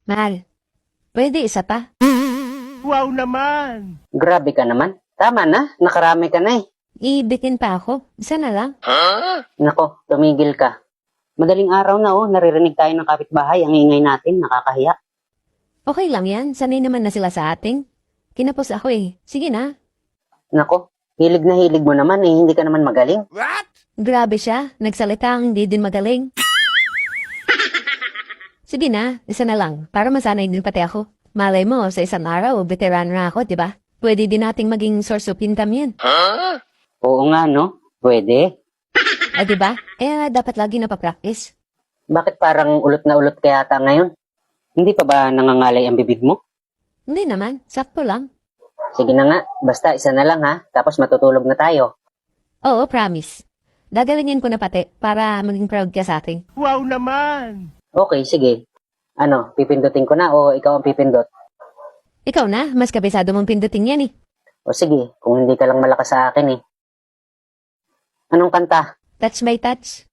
Mahal, pwede isa pa? Wow naman! Grabe ka naman. Tama na, nakarami ka na eh. Iibikin pa ako. Isa na lang. Nako, tumigil ka. Madaling araw na naririnig tayo ng kapitbahay. Ang ingay natin, nakakahiya. Okay lang yan. Sanay naman na sila sa ating. Kinapos ako eh. Sige na. Nako, hilig na hilig mo naman eh. Hindi ka naman magaling. Grabe siya. Nagsalita ang hindi din magaling. Sige na. Isa na lang. Para masanay din pati ako. Malay mo, sa isang araw, veteran na ako, di ba? Pwede din nating maging source of income yan. Oo nga, no? Pwede. Di ba? Dapat lagi napapractice. Bakit parang ulot na ulot ka yata ngayon? Hindi pa ba nangangalay ang bibig mo? Hindi naman. Sakto lang. Sige na nga, basta isa na lang ha. Tapos matutulog na tayo. Oo, promise. Dagalingin ko na pati para maging proud ka sa atin. Wow naman! Okay, sige. Ano, pipindutin ko na o ikaw ang pipindot? Ikaw na, mas kabisado mong pindutin yan eh. O sige, kung hindi ka lang malakas sa akin eh. Anong kanta? Touch by touch.